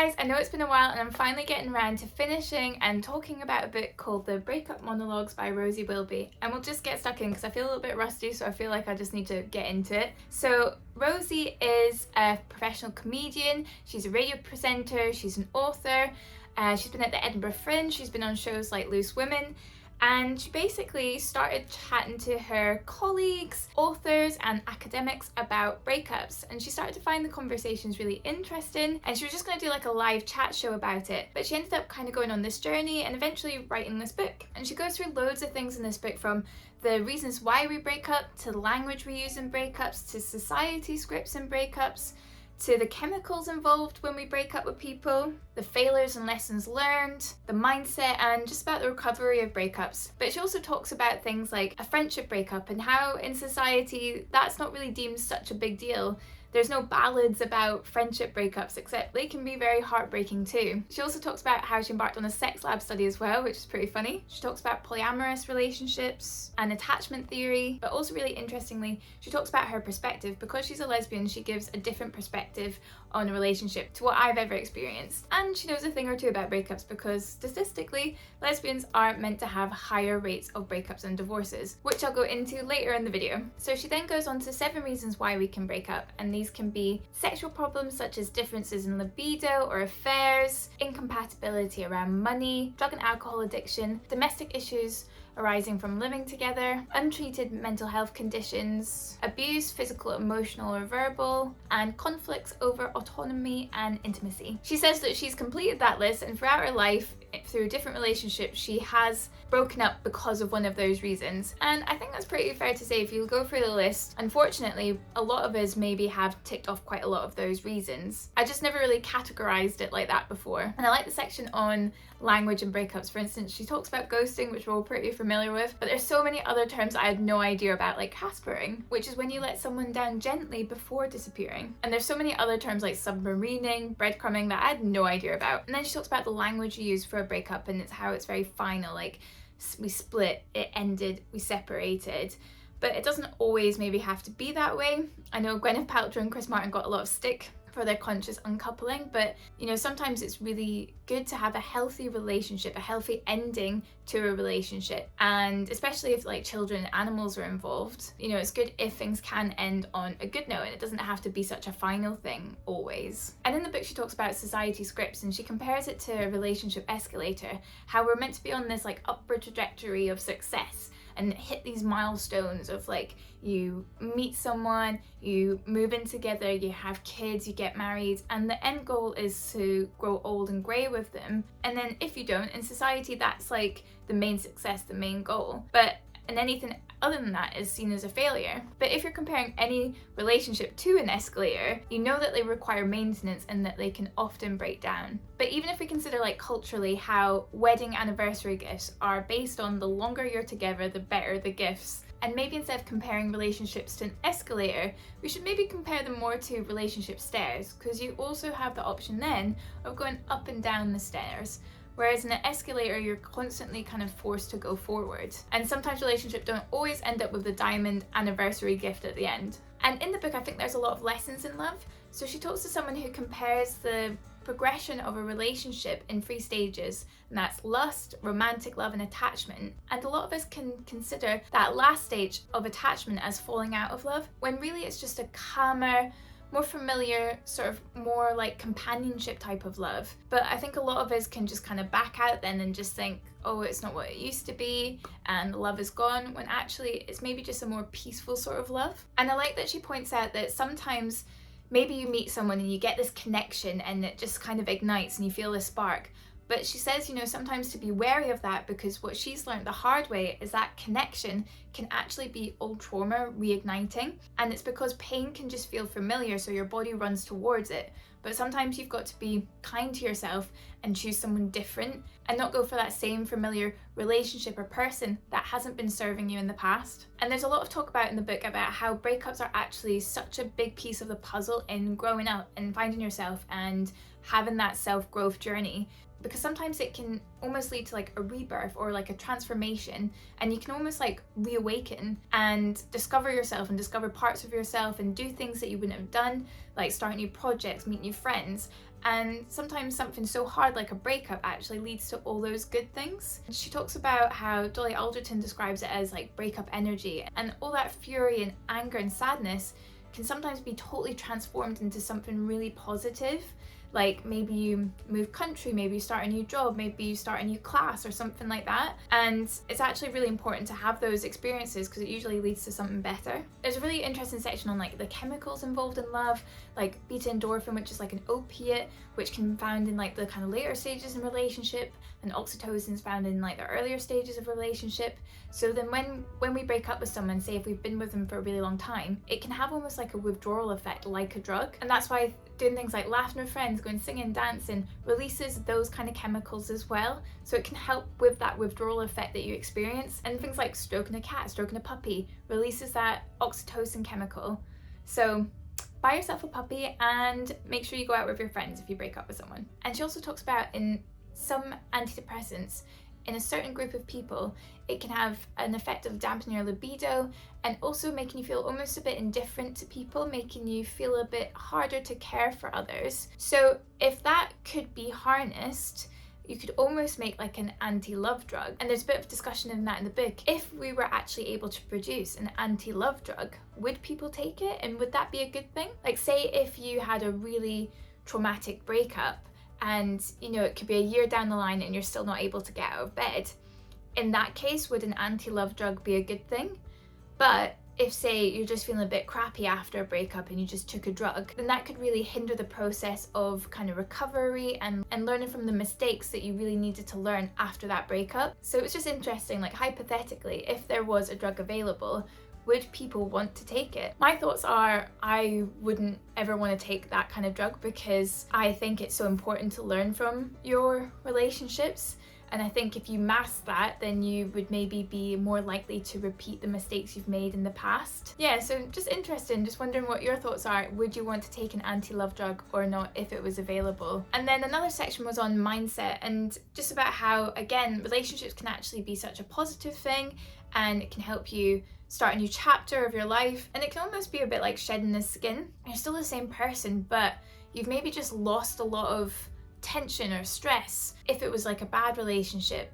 guys, I know it's been a while and I'm finally getting around to finishing and talking about a book called the Breakup Monologues by Rosie Wilby, and we'll just get stuck in because I feel a little bit rusty, so I feel like I just need to get into it. So Rosie is a professional comedian, she's a radio presenter, she's an author, she's been at the Edinburgh Fringe, she's been on shows like Loose Women, and she basically started chatting to her colleagues, authors and academics about breakups, and she started to find the conversations really interesting, and she was just going to do like a live chat show about it, but she ended up kind of going on this journey and eventually writing this book. And she goes through loads of things in this book, from the reasons why we break up, to the language we use in breakups, to society scripts in breakups, to the chemicals involved when we break up with people, the failures and lessons learned, the mindset, and just about the recovery of breakups. But she also talks about things like a friendship breakup and how in society that's not really deemed such a big deal. There's no ballads about friendship breakups, except they can be very heartbreaking too. She also talks about how she embarked on a sex lab study as well, which is pretty funny. She talks about polyamorous relationships and attachment theory, but also really interestingly, she talks about her perspective. Because she's a lesbian, she gives a different perspective on a relationship to what I've ever experienced. And she knows a thing or two about breakups because statistically, lesbians are meant to have higher rates of breakups and divorces, which I'll go into later in the video. So she then goes on to 7 reasons why we can break up, and these can be sexual problems such as differences in libido or affairs, incompatibility around money, drug and alcohol addiction, domestic issues arising from living together, untreated mental health conditions, abuse, physical, emotional or verbal, and conflicts over autonomy and intimacy. She says that she's completed that list, and throughout her life, through different relationships, she has broken up because of one of those reasons. And I think that's pretty fair to say. If you go through the list, unfortunately, a lot of us maybe have ticked off quite a lot of those reasons. I just never really categorized it like that before. And I like the section on language and breakups. For instance, she talks about ghosting, which we're all pretty familiar with, but there's so many other terms I had no idea about, like caspering, which is when you let someone down gently before disappearing. And there's so many other terms like submarining, breadcrumbing, that I had no idea about. And then she talks about the language you use for a breakup, and it's how it's very final, like we split, it ended, we separated. But it doesn't always maybe have to be that way. I know Gwyneth Paltrow and Chris Martin got a lot of stick for their conscious uncoupling, but you know, sometimes it's really good to have a healthy relationship, a healthy ending to a relationship, and especially if like children and animals are involved, you know, it's good if things can end on a good note and it doesn't have to be such a final thing always. And in the book she talks about society scripts, and she compares it to a relationship escalator, how we're meant to be on this like upward trajectory of success and hit these milestones of like, you meet someone, you move in together, you have kids, you get married, and the end goal is to grow old and grey with them. And then if you don't, in society that's like the main success, the main goal. And anything other than that is seen as a failure. But if you're comparing any relationship to an escalator, you know that they require maintenance and that they can often break down. But even if we consider like culturally how wedding anniversary gifts are based on the longer you're together, the better the gifts. And maybe instead of comparing relationships to an escalator, we should maybe compare them more to relationship stairs, because you also have the option then of going up and down the stairs. Whereas in an escalator, you're constantly kind of forced to go forward. And sometimes relationships don't always end up with the diamond anniversary gift at the end. And in the book, I think there's a lot of lessons in love. So she talks to someone who compares the progression of a relationship in 3 stages, and that's lust, romantic love, and attachment. And a lot of us can consider that last stage of attachment as falling out of love, when really it's just a calmer, more familiar, sort of more like companionship type of love. But I think a lot of us can just kind of back out then and just think, oh, it's not what it used to be and love is gone, when actually it's maybe just a more peaceful sort of love. And I like that she points out that sometimes maybe you meet someone and you get this connection and it just kind of ignites and you feel this spark. But she says, you know, sometimes to be wary of that, because what she's learned the hard way is that connection can actually be old trauma reigniting. And it's because pain can just feel familiar, so your body runs towards it. But sometimes you've got to be kind to yourself and choose someone different and not go for that same familiar relationship or person that hasn't been serving you in the past. And there's a lot of talk about in the book about how breakups are actually such a big piece of the puzzle in growing up and finding yourself and having that self-growth journey. Because sometimes it can almost lead to like a rebirth or like a transformation, and you can almost like reawaken and discover yourself and discover parts of yourself and do things that you wouldn't have done, like start new projects, meet new friends. And sometimes something so hard like a breakup actually leads to all those good things. She talks about how Dolly Alderton describes it as like breakup energy, and all that fury and anger and sadness can sometimes be totally transformed into something really positive. Like maybe you move country, maybe you start a new job, maybe you start a new class or something like that. And it's actually really important to have those experiences because it usually leads to something better. There's a really interesting section on like the chemicals involved in love, like beta endorphin, which is like an opiate, which can be found in like the kind of later stages in relationship, and oxytocin is found in like the earlier stages of relationship. So then when we break up with someone, say if we've been with them for a really long time, it can have almost like a withdrawal effect like a drug. And that's why doing things like laughing with friends, going singing, dancing, releases those kind of chemicals as well. So it can help with that withdrawal effect that you experience. And things like stroking a cat, stroking a puppy, releases that oxytocin chemical. So buy yourself a puppy and make sure you go out with your friends if you break up with someone. And she also talks about in some antidepressants, in a certain group of people, it can have an effect of dampening your libido and also making you feel almost a bit indifferent to people, making you feel a bit harder to care for others. So if that could be harnessed, you could almost make like an anti-love drug. And there's a bit of discussion in that in the book. If we were actually able to produce an anti-love drug, would people take it? And would that be a good thing? Like say if you had a really traumatic breakup and you know it could be a year down the line and you're still not able to get out of bed, in that case would an anti-love drug be a good thing? But if say you're just feeling a bit crappy after a breakup and you just took a drug, then that could really hinder the process of kind of recovery and learning from the mistakes that you really needed to learn after that breakup. So it's just interesting, like hypothetically, if there was a drug available, would people want to take it? My thoughts are I wouldn't ever want to take that kind of drug because I think it's so important to learn from your relationships. And I think if you mask that, then you would maybe be more likely to repeat the mistakes you've made in the past. Yeah, so just interesting, just wondering what your thoughts are. Would you want to take an anti-love drug or not if it was available? And then another section was on mindset and just about how, again, relationships can actually be such a positive thing and it can help you start a new chapter of your life. And it can almost be a bit like shedding the skin. You're still the same person, but you've maybe just lost a lot of tension or stress if it was like a bad relationship.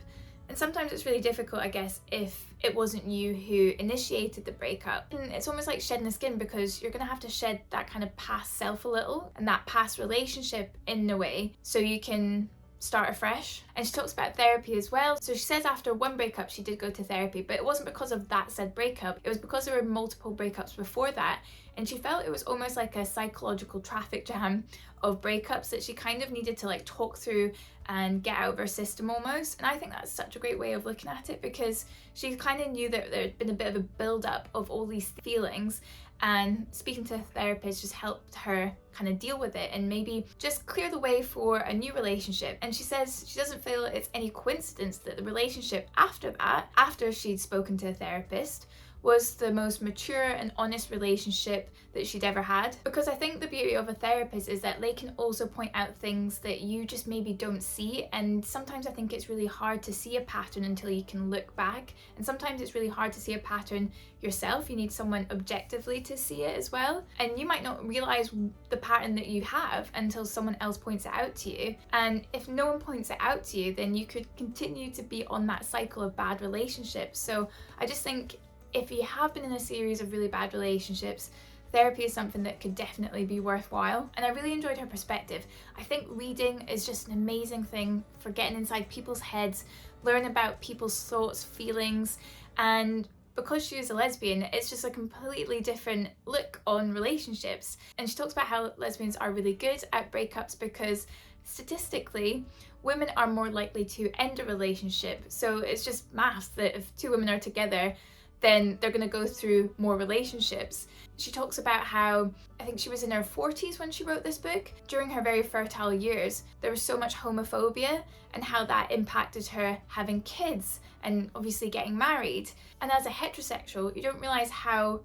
And sometimes it's really difficult, I guess, if it wasn't you who initiated the breakup. And it's almost like shedding the skin because you're gonna have to shed that kind of past self a little and that past relationship in a way so you can start afresh. And she talks about therapy as well. So she says after one breakup she did go to therapy, but it wasn't because of that said breakup, it was because there were multiple breakups before that, and she felt it was almost like a psychological traffic jam of breakups that she kind of needed to like talk through and get out of her system almost. And I think that's such a great way of looking at it because she kind of knew that there had been a bit of a build up of all these feelings, and speaking to a therapist just helped her kind of deal with it and maybe just clear the way for a new relationship. And she says she doesn't feel it's any coincidence that the relationship after that, after she'd spoken to a therapist, was the most mature and honest relationship that she'd ever had. Because I think the beauty of a therapist is that they can also point out things that you just maybe don't see, and sometimes I think it's really hard to see a pattern until you can look back, and sometimes it's really hard to see a pattern yourself. You need someone objectively to see it as well, and you might not realize the pattern that you have until someone else points it out to you. And if no one points it out to you, then you could continue to be on that cycle of bad relationships. So I just think if you have been in a series of really bad relationships, therapy is something that could definitely be worthwhile. And I really enjoyed her perspective. I think reading is just an amazing thing for getting inside people's heads, learn about people's thoughts, feelings, and because she was a lesbian, it's just a completely different look on relationships. And she talks about how lesbians are really good at breakups because statistically, women are more likely to end a relationship. So it's just maths that if two women are together, then they're going to go through more relationships. She talks about how, I think she was in her 40s when she wrote this book. During her very fertile years, there was so much homophobia and how that impacted her having kids and obviously getting married. And as a heterosexual, you don't realise how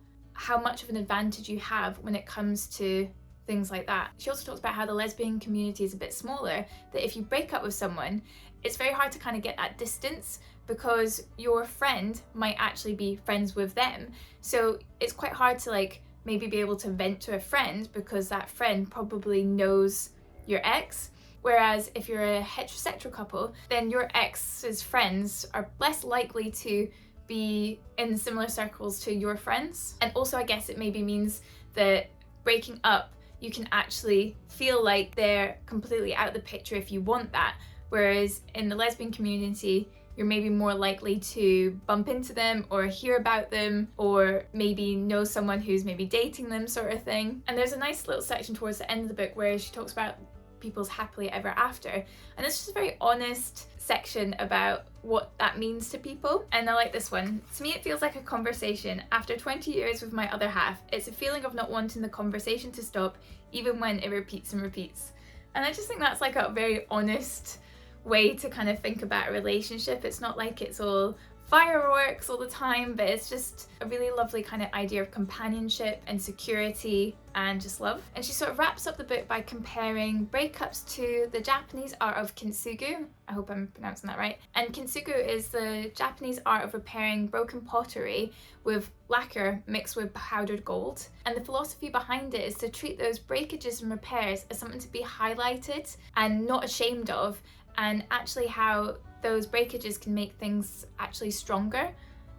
much of an advantage you have when it comes to things like that. She also talks about how the lesbian community is a bit smaller, that if you break up with someone, it's very hard to kind of get that distance because your friend might actually be friends with them. So it's quite hard to like maybe be able to vent to a friend because that friend probably knows your ex. Whereas if you're a heterosexual couple, then your ex's friends are less likely to be in similar circles to your friends. And also I guess it maybe means that breaking up, you can actually feel like they're completely out of the picture if you want that. Whereas in the lesbian community, you're maybe more likely to bump into them or hear about them or maybe know someone who's maybe dating them, sort of thing. And there's a nice little section towards the end of the book where she talks about people's happily ever after, and it's just a very honest section about what that means to people. And I like this one. To me, it feels like a conversation. After 20 years with my other half, it's a feeling of not wanting the conversation to stop even when it repeats and repeats. And I just think that's like a very honest way to kind of think about a relationship. It's not like it's all fireworks all the time, but it's just a really lovely kind of idea of companionship and security and just love. And she sort of wraps up the book by comparing breakups to the Japanese art of kintsugi. I hope I'm pronouncing that right. And kintsugi is the Japanese art of repairing broken pottery with lacquer mixed with powdered gold. And the philosophy behind it is to treat those breakages and repairs as something to be highlighted and not ashamed of, and actually how those breakages can make things actually stronger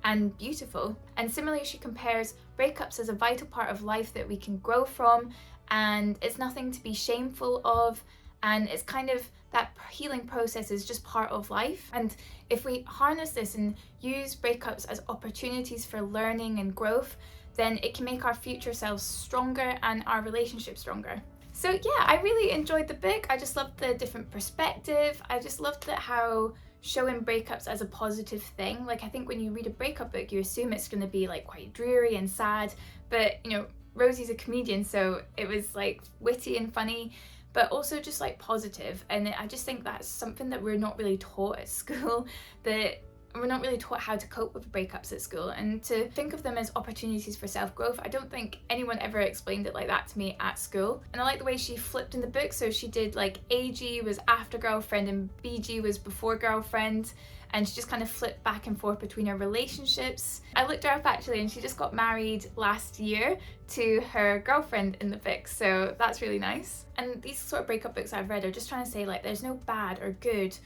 and beautiful. And similarly, she compares breakups as a vital part of life that we can grow from, and it's nothing to be shameful of, and it's kind of that healing process is just part of life. And if we harness this and use breakups as opportunities for learning and growth, then it can make our future selves stronger and our relationship stronger. So yeah, I really enjoyed the book. I just loved the different perspective. I just loved that how showing breakups as a positive thing. Like, I think when you read a breakup book, you assume it's going to be like quite dreary and sad, but you know, Rosie's a comedian, so it was like witty and funny, but also just like positive. And I just think that's something that we're not really taught at school, that we're not really taught how to cope with breakups at school, and to think of them as opportunities for self-growth. I don't think anyone ever explained it like that to me at school. And I like the way she flipped in the book. So she did like AG was after girlfriend and BG was before girlfriend, and she just kind of flipped back and forth between her relationships. I looked her up actually, and she just got married last year to her girlfriend in the book, so that's really nice. And these sort of breakup books I've read are just trying to say like there's no bad or good,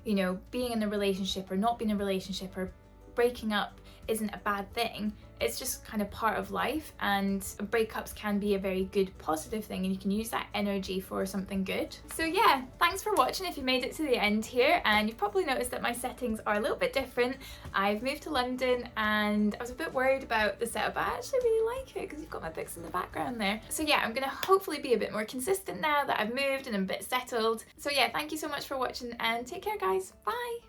you know, being in a relationship or not being in a relationship or breaking up isn't a bad thing. It's just kind of part of life, and breakups can be a very good positive thing, and you can use that energy for something good. So yeah, thanks for watching if you made it to the end here, and you've probably noticed that my settings are a little bit different. I've moved to London and I was a bit worried about the setup, but I actually really like it because you've got my books in the background there. So yeah, I'm gonna hopefully be a bit more consistent now that I've moved and I'm a bit settled. So yeah, thank you so much for watching and take care guys, bye!